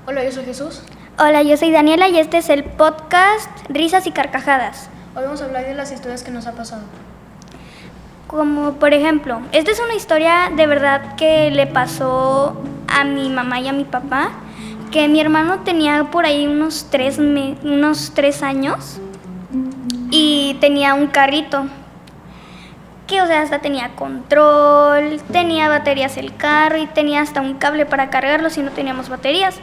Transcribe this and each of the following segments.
Hola, yo soy Jesús. Hola, yo soy Daniela y este es el podcast Risas y Carcajadas. Hoy vamos a hablar de las historias que nos ha pasado. Como por ejemplo, esta es una historia de verdad que le pasó a mi mamá y a mi papá, que mi hermano tenía por ahí unos 3 años y tenía un carrito que, o sea, hasta tenía control, tenía baterías el carro y tenía hasta un cable para cargarlo si no teníamos baterías.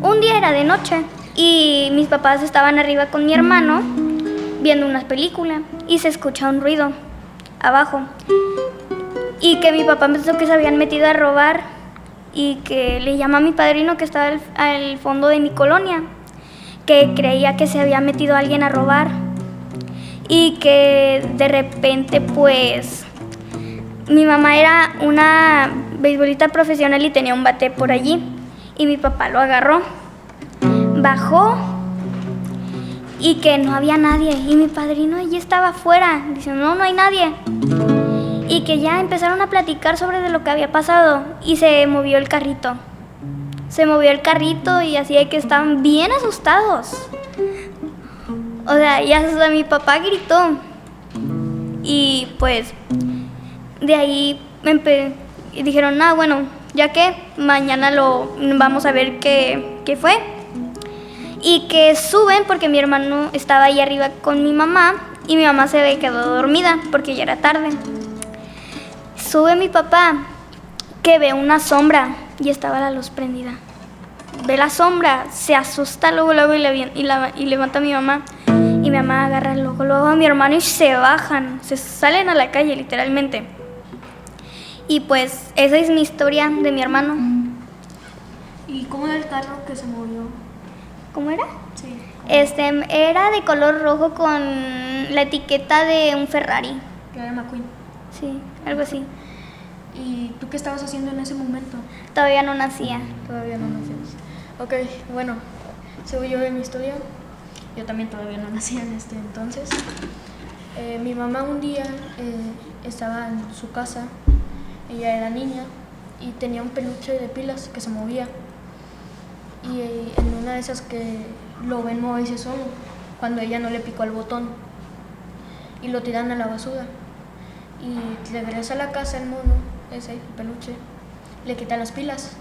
Un día era de noche y mis papás estaban arriba con mi hermano viendo una película y se escucha un ruido abajo y que mi papá pensó que se habían metido a robar y que le llama a mi padrino que estaba al fondo de mi colonia, que creía que se había metido alguien a robar y que de repente pues mi mamá era una beisbolista profesional y tenía un bate por allí y mi papá lo agarró, bajó y que no había nadie y mi padrino allí estaba afuera diciendo no hay nadie y que ya empezaron a platicar sobre de lo que había pasado y se movió el carrito y así de que estaban bien asustados, o sea, y hasta mi papá gritó y pues de ahí y dijeron bueno, ya que mañana lo vamos a ver qué fue. Y que suben porque mi hermano estaba ahí arriba con mi mamá y mi mamá se ve quedó dormida porque ya era tarde. Sube mi papá que ve una sombra y estaba la luz prendida. Ve la sombra, se asusta luego y levanta a mi mamá. Y mi mamá agarra luego a mi hermano y se bajan, se salen a la calle literalmente. Y pues esa es mi historia de mi hermano. ¿Y cómo era el carro que se movió? ¿Cómo era? Sí. Era de color rojo con la etiqueta de un Ferrari. Que era McQueen. Sí, algo así. ¿Y tú qué estabas haciendo en ese momento? Todavía no nacía. Todavía no nacías. Ok, bueno, sigo yo de mi historia. Yo también todavía no nacía en este entonces. Mi mamá un día estaba en su casa. Ella era niña y tenía un peluche de pilas que se movía. Y en una de esas que lo ven moverse solo, cuando ella no le picó al botón y lo tiran a la basura y regresa a la casa el mono, ese el peluche, le quita las pilas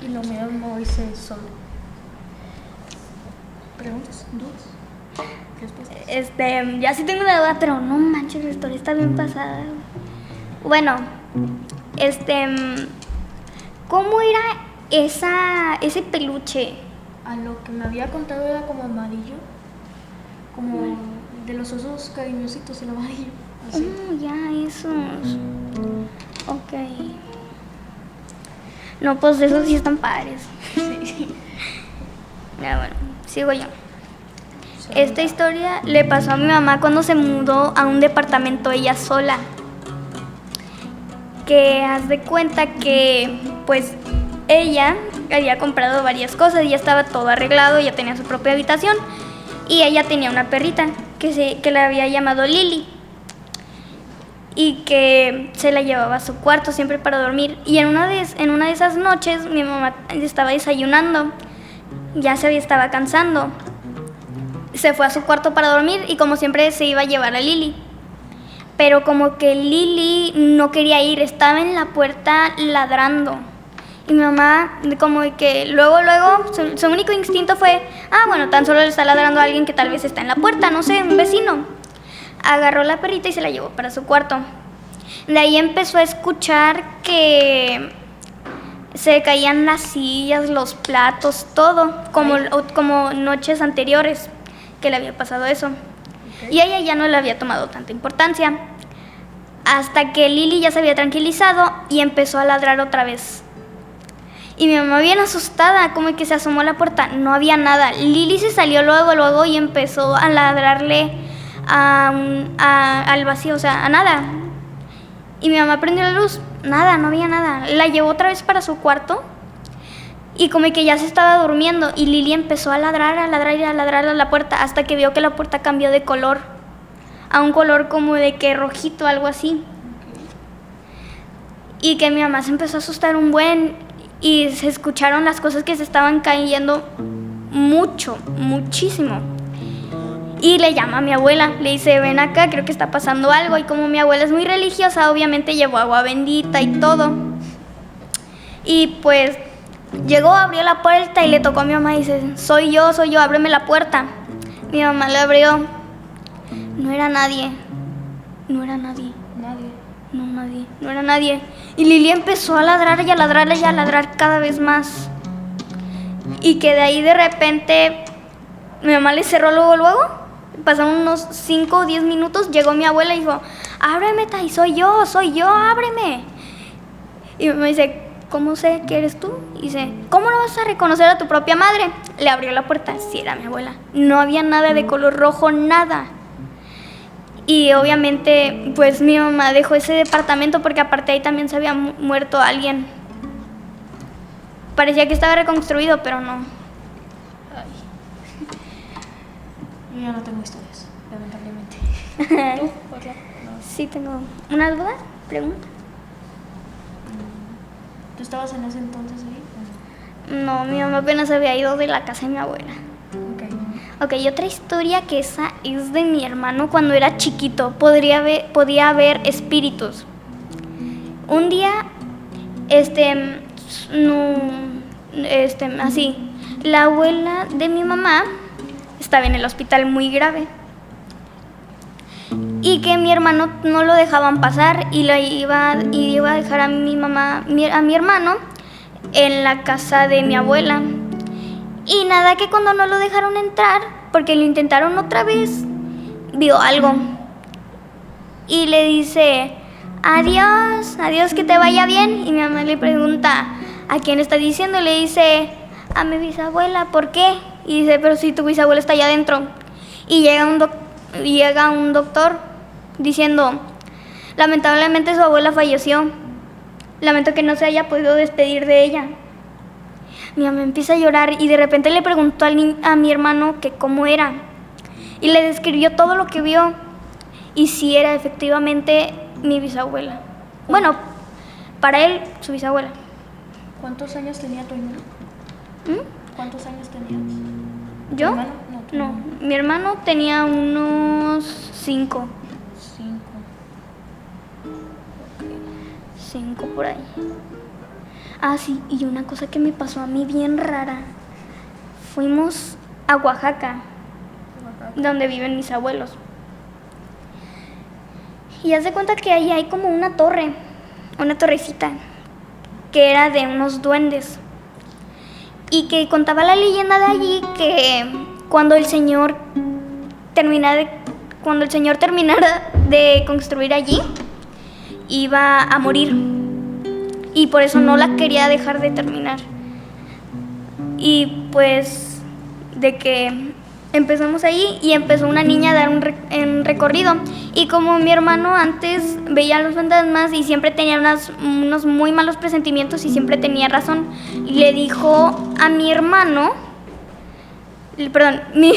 y lo miran moverse solo. ¿Preguntas? ¿Dudas? ¿Respuestas? Ya sí tengo una duda, pero no manches, la historia está bien pasada. Bueno, ¿cómo era ese peluche? A lo que me había contado era como amarillo, como de los osos cariñositos, el amarillo, así. Ya, esos. Ok. No, pues esos sí están padres. Sí. Ya, bueno, sigo yo. Esta historia le pasó a mi mamá cuando se mudó a un departamento ella sola. Que haz de cuenta que, pues, ella había comprado varias cosas, ya estaba todo arreglado, ya tenía su propia habitación y ella tenía una perrita que la había llamado Lily y que se la llevaba a su cuarto siempre para dormir. Y en una de esas noches mi mamá estaba desayunando, ya estaba cansando, se fue a su cuarto para dormir y como siempre se iba a llevar a Lily. Pero como que Lily no quería ir, estaba en la puerta ladrando. Y mi mamá, como que luego, su único instinto fue, bueno, tan solo le está ladrando a alguien que tal vez está en la puerta, no sé, un vecino. Agarró la perrita y se la llevó para su cuarto. De ahí empezó a escuchar que se caían las sillas, los platos, todo, como noches anteriores que le había pasado eso. Y a ella ya no le había tomado tanta importancia. Hasta que Lily ya se había tranquilizado y empezó a ladrar otra vez. Y mi mamá bien asustada, como que se asomó a la puerta, no había nada. Lily se salió luego y empezó a ladrarle al vacío, o sea, a nada. Y mi mamá prendió la luz, nada, no había nada. La llevó otra vez para su cuarto y como que ya se estaba durmiendo. Y Lily empezó a ladrar a la puerta hasta que vio que la puerta cambió de color, a un color como de que rojito, algo así. Y que mi mamá se empezó a asustar un buen y se escucharon las cosas que se estaban cayendo muchísimo. Y le llama a mi abuela, le dice, ven acá, creo que está pasando algo. Y como mi abuela es muy religiosa, obviamente llevó agua bendita y todo. Y pues llegó, abrió la puerta y le tocó a mi mamá y dice, soy yo, ábreme la puerta. Mi mamá le abrió, no era nadie. No era nadie. Y Lili empezó a ladrar y a ladrar y a ladrar cada vez más. Y que de ahí de repente mi mamá le cerró luego. Pasaron unos 5 o 10 minutos, llegó mi abuela y dijo, ábreme, Tai, soy yo, ábreme. Y me dice, ¿cómo sé que eres tú? Y dice, ¿cómo no vas a reconocer a tu propia madre? Le abrió la puerta, sí era mi abuela. No había nada de color rojo, nada. Y obviamente, pues mi mamá dejó ese departamento porque aparte ahí también se había muerto alguien. Parecía que estaba reconstruido, pero no. Ay. Yo ya no tengo historias, lamentablemente. ¿Tú, Orla? No. Sí, tengo una duda, pregunta. ¿Tú estabas en ese entonces ahí? No, mi mamá apenas había ido de la casa de mi abuela. Ok. Ok, y otra historia que esa es de mi hermano cuando era chiquito. Podía ver espíritus. Un día, así, la abuela de mi mamá estaba en el hospital muy grave. Y que mi hermano no lo dejaban pasar y iba a dejar a mi mamá, a mi hermano, en la casa de mi abuela. Y nada, que cuando no lo dejaron entrar, porque lo intentaron otra vez, vio algo. Y le dice, adiós, que te vaya bien. Y mi mamá le pregunta, ¿a quién está diciendo? Y le dice, a mi bisabuela, ¿por qué? Y dice, pero si tu bisabuela está allá adentro. Y llega un doctor diciendo, lamentablemente su abuela falleció. Lamento que no se haya podido despedir de ella. Mi mamá empieza a llorar y de repente le preguntó a mi hermano que cómo era. Y le describió todo lo que vio. Y sí era efectivamente mi bisabuela. Bueno, para él, su bisabuela. ¿Cuántos años tenía tu hermano? ¿Cuántos años tenías? ¿Yo? ¿Tu hermano? No, tu No, hermano. mi hermano tenía unos 5. 5 por ahí. Ah, sí, y una cosa que me pasó a mí bien rara. Fuimos a Oaxaca, donde viven mis abuelos. Y haz de cuenta que ahí hay como una torrecita, que era de unos duendes. Y que contaba la leyenda de allí que cuando el señor terminara de construir allí, iba a morir. Y por eso no la quería dejar de terminar. Y pues de que empezamos ahí y empezó una niña a dar un recorrido. Y como mi hermano antes veía los fantasmas y siempre tenía unos muy malos presentimientos y siempre tenía razón, le dijo a mi hermano, perdón, mi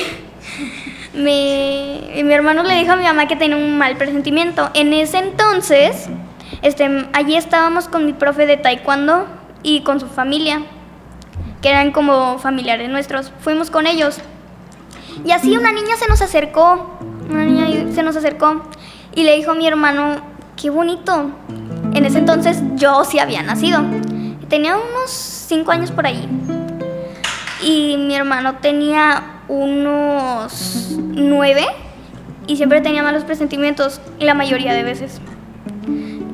hermano le dijo a mi mamá que tenía un mal presentimiento. En ese entonces, allí estábamos con mi profe de taekwondo y con su familia, que eran como familiares nuestros. Fuimos con ellos. Y así una niña se nos acercó y le dijo a mi hermano, qué bonito. En ese entonces yo sí había nacido. Tenía unos 5 años por ahí. Y mi hermano tenía unos 9 y siempre tenía malos presentimientos la mayoría de veces.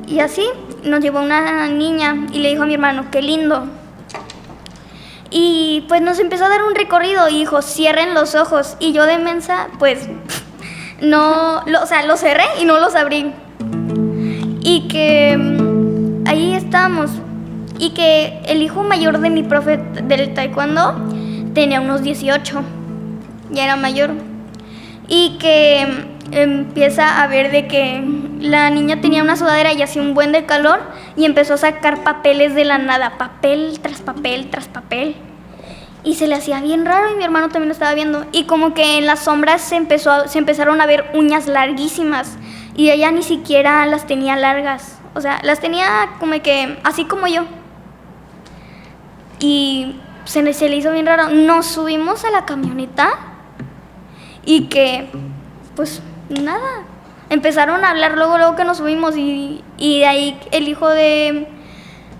Y así nos llevó una niña y le dijo a mi hermano, qué lindo. Y pues nos empezó a dar un recorrido y dijo, cierren los ojos. Y yo de mensa, pues, los cerré y no los abrí. Y que ahí estábamos. Y que el hijo mayor de mi profe del taekwondo tenía unos 18. Ya era mayor. Y que empieza a ver de que la niña tenía una sudadera y hacía un buen de calor y empezó a sacar papeles de la nada, papel tras papel tras papel, y se le hacía bien raro y mi hermano también lo estaba viendo. Y como que en las sombras se empezaron a ver uñas larguísimas y ella ni siquiera las tenía largas, o sea, las tenía como que así como yo. y se le hizo bien raro. Nos subimos a la camioneta y que, pues, nada. Empezaron a hablar luego que nos subimos y de ahí el hijo de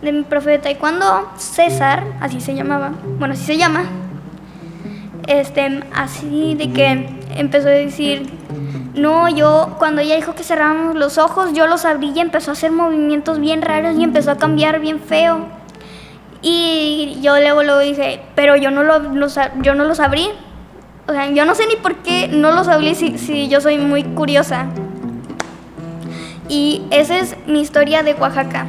mi profe de taekwondo, César, así se llamaba, bueno, así se llama, así de que empezó a decir, no, cuando ella dijo que cerráramos los ojos, yo los abrí y empezó a hacer movimientos bien raros y empezó a cambiar bien feo. Y yo luego dije, pero yo no los abrí. O sea, yo no sé ni por qué no los abrí si yo soy muy curiosa. Y esa es mi historia de Oaxaca.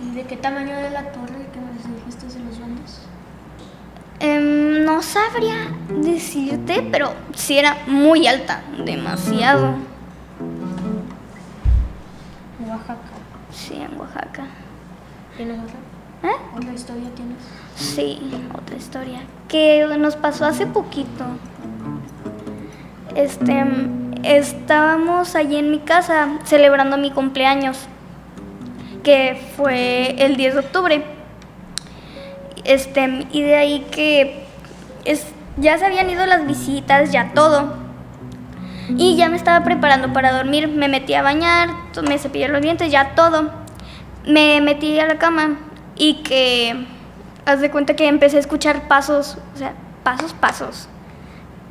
¿Y de qué tamaño era la torre que nos dijiste de los bandos? No sabría decirte, pero sí era muy alta, demasiado. ¿En Oaxaca? Sí, en Oaxaca. ¿Tienes otra? ¿Otra historia tienes? Sí, otra historia que nos pasó hace poquito. Estábamos allí en mi casa celebrando mi cumpleaños, que fue el 10 de octubre. Y de ahí que ya se habían ido las visitas, ya todo. Y ya me estaba preparando para dormir. Me metí a bañar, me cepillé los dientes, ya todo. Me metí a la cama y que haz de cuenta que empecé a escuchar pasos, o sea, pasos.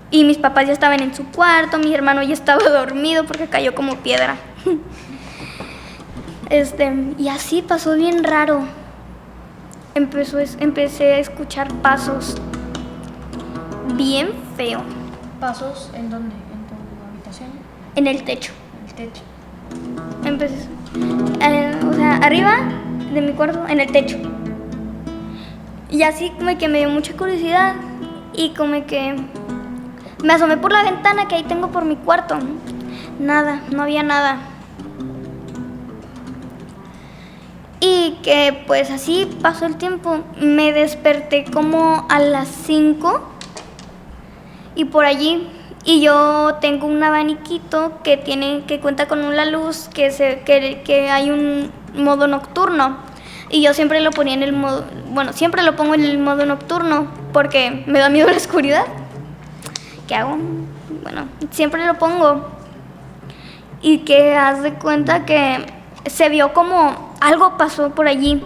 Y mis papás ya estaban en su cuarto, mi hermano ya estaba dormido porque cayó como piedra. Y así pasó bien raro. Empecé a escuchar pasos bien feo. ¿Pasos en dónde? ¿En tu habitación? En el techo. En el techo. Empecé, o sea, arriba de mi cuarto, en el techo. Y así como que me dio mucha curiosidad y como que me asomé por la ventana que ahí tengo por mi cuarto. Nada, no había nada. Y que pues así pasó el tiempo. Me desperté como a las 5 y por allí. Y yo tengo un abaniquito que cuenta con una luz que hay un modo nocturno. Y yo siempre lo ponía en el modo, siempre lo pongo en el modo nocturno porque me da miedo la oscuridad. ¿Qué hago? Bueno, siempre lo pongo. Y que haz de cuenta que se vio como algo pasó por allí.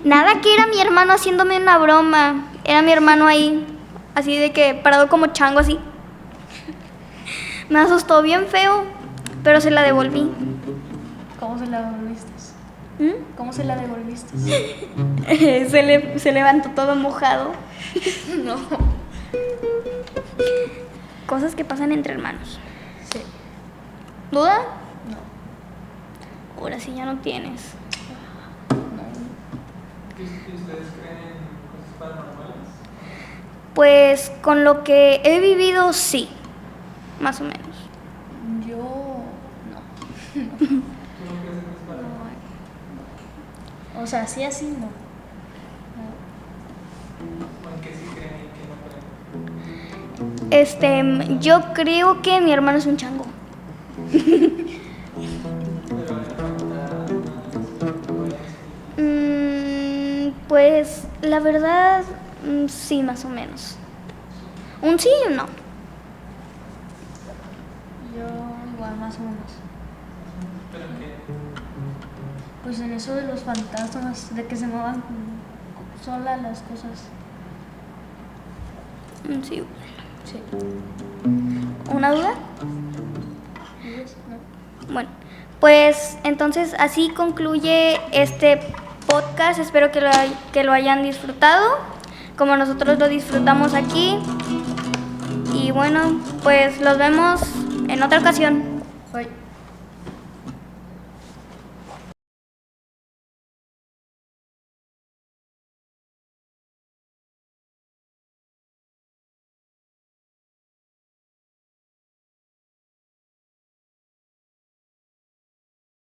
Nada, que era mi hermano haciéndome una broma. Era mi hermano ahí, así de que parado como chango así. Me asustó bien feo, pero se la devolví. ¿Cómo se la devolviste? ¿Cómo se la devolviste? Se levantó todo mojado. No. Cosas que pasan entre hermanos. Sí. ¿Duda? No. Ahora sí ya no tienes. No. ¿Ustedes creen en cosas paranormales? Pues con lo que he vivido, sí. Más o menos. Yo no. ¿Tú no crees en cosas paranormales? No. O sea, sí, así no. ¿O en qué sí creen y qué no creen? Yo creo que mi hermano es un chango. Pero en la facultad, Pues la verdad, sí, más o menos. Un sí y un no. Yo igual, más o menos. ¿Pero en qué? Pues en eso de los fantasmas, de que se muevan solas las cosas. Sí. Sí. ¿Una duda? ¿Ellos? No. Bueno, pues entonces así concluye este podcast. Espero que lo hayan disfrutado, como nosotros lo disfrutamos aquí. Y bueno, pues los vemos en otra ocasión. Bye.